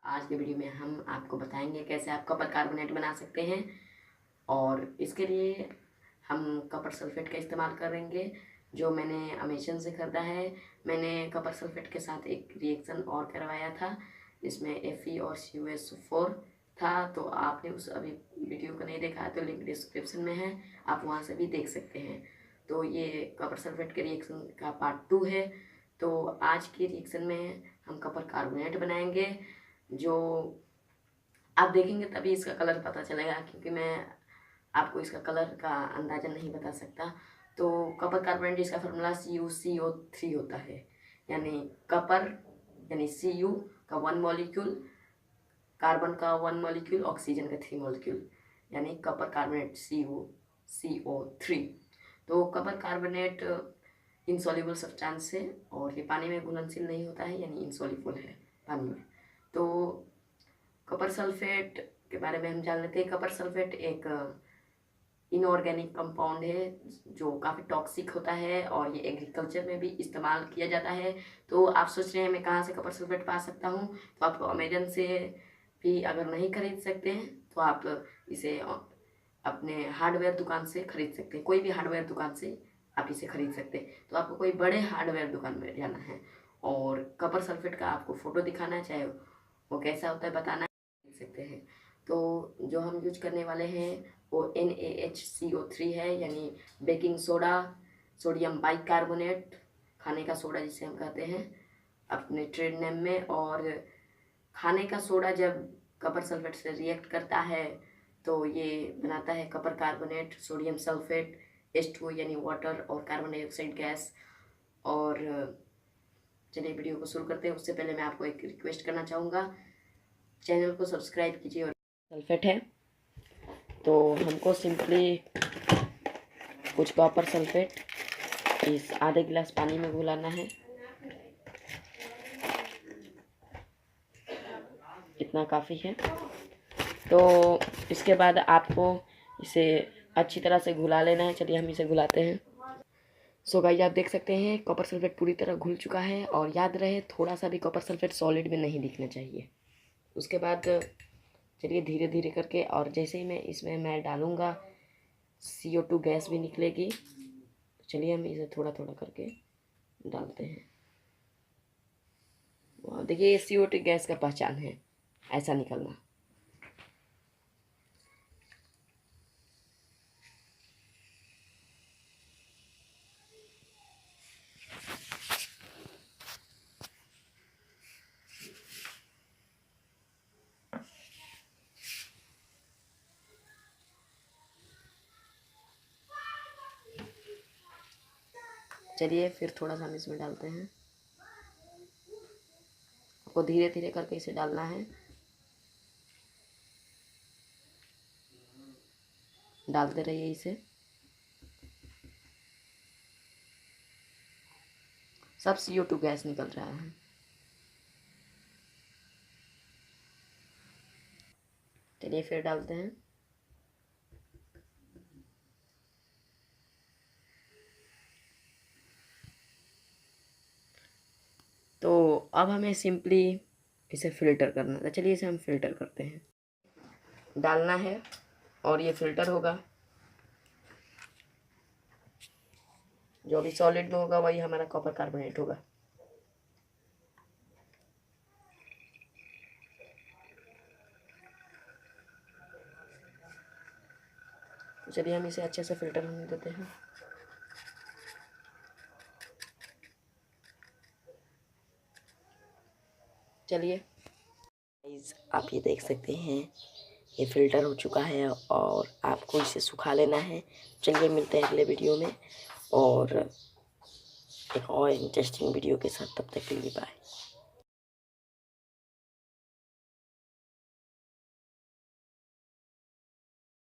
आज के वीडियो में हम आपको बताएंगे कैसे आप कॉपर कार्बोनेट बना सकते हैं। और इसके लिए हम कॉपर सल्फेट का इस्तेमाल करेंगे जो मैंने अमेज़न से ख़रीदा है। मैंने कॉपर सल्फेट के साथ एक रिएक्शन और करवाया था जिसमें Fe और CuSO4 था। तो आपने उस अभी वीडियो को नहीं देखा है तो लिंक डिस्क्रिप्शन में है, आप वहाँ से भी देख सकते हैं। तो ये कॉपर सल्फेट के रिएक्शन का पार्ट 2 है। तो आज के रिएक्शन में हम कॉपर कार्बोनेट बनाएंगे जो आप देखेंगे तभी इसका कलर पता चलेगा, क्योंकि मैं आपको इसका कलर का अंदाज़ा नहीं बता सकता। तो कॉपर कार्बोनेट इसका फार्मूला CuCO3 होता है, यानी कॉपर यानी Cu का 1 मॉलिक्यूल, कार्बन का 1 मॉलिक्यूल, ऑक्सीजन का 3 मॉलिक्यूल, यानी कॉपर कार्बोनेट CuCO3। तो कॉपर कार्बोनेट इनसॉल्युबल सब्सटेंस है और ये पानी में घुलनशील नहीं होता है, यानी इनसॉल्युबल है पानी में। तो कॉपर सल्फेट के बारे में हम जान लेते हैं। कॉपर सल्फेट एक इनऑर्गेनिक कंपाउंड है जो काफ़ी टॉक्सिक होता है और ये एग्रीकल्चर में भी इस्तेमाल किया जाता है। तो आप सोच रहे हैं मैं कहाँ से कॉपर सल्फेट पा सकता हूँ, तो आप अमेज़न से भी अगर नहीं खरीद सकते हैं तो आप इसे अपने हार्डवेयर दुकान से खरीद सकते हैं। कोई भी हार्डवेयर दुकान से आप इसे खरीद सकते हैं। तो आपको कोई बड़े हार्डवेयर दुकान में जाना है और कॉपर सल्फेट का आपको फ़ोटो दिखाना है, चाहे वो कैसा होता है बताना है, सकते हैं। तो जो हम यूज करने वाले हैं वो NaHCO3 है, यानी बेकिंग सोडा, सोडियम बाइकार्बोनेट, खाने का सोडा जिसे हम कहते हैं अपने ट्रेड नेम में। और खाने का सोडा जब कॉपर सल्फेट से रिएक्ट करता है तो ये बनाता है copper carbonate, sodium sulphate, H2O यानी वाटर और कार्बन डाइऑक्साइड गैस। और चलिए वीडियो को शुरू करते हैं। उससे पहले मैं आपको एक रिक्वेस्ट करना चाहूँगा, चैनल को सब्सक्राइब कीजिए। और सल्फेट है तो हमको सिंपली कुछ कॉपर सल्फेट इस आधे गिलास पानी में घुलाना है, इतना काफ़ी है। तो इसके बाद आपको इसे अच्छी तरह से घुला लेना है। चलिए हम इसे घुलाते हैं। सो गाइस आप देख सकते हैं कॉपर सल्फेट पूरी तरह घुल चुका है। और याद रहे थोड़ा सा भी कॉपर सल्फेट सॉलिड में नहीं दिखना चाहिए। उसके बाद चलिए धीरे धीरे करके, और जैसे ही मैं इसमें डालूँगा CO2 गैस भी निकलेगी। तो चलिए हम इसे थोड़ा थोड़ा करके डालते हैं। देखिए ये CO2 गैस का पहचान है, ऐसा निकलना। चलिए फिर थोड़ा सा हम इसमें डालते हैं। आपको धीरे धीरे करके इसे डालना है, डालते रहिए इसे। सब CO2 गैस निकल रहा है। चलिए फिर डालते हैं। तो अब हमें सिंपली इसे फ़िल्टर करना था। चलिए इसे हम फ़िल्टर करते हैं। डालना है और ये फ़िल्टर होगा। जो भी सॉलिड में होगा वही हमारा कॉपर कार्बोनेट होगा। तो चलिए हम इसे अच्छे से फ़िल्टर होने देते हैं। चलिए गाइस आप ये देख सकते हैं ये फ़िल्टर हो चुका है और आपको इसे सुखा लेना है। चलिए मिलते हैं अगले वीडियो में और एक और इंटरेस्टिंग वीडियो के साथ। तब तक के लिए बाय।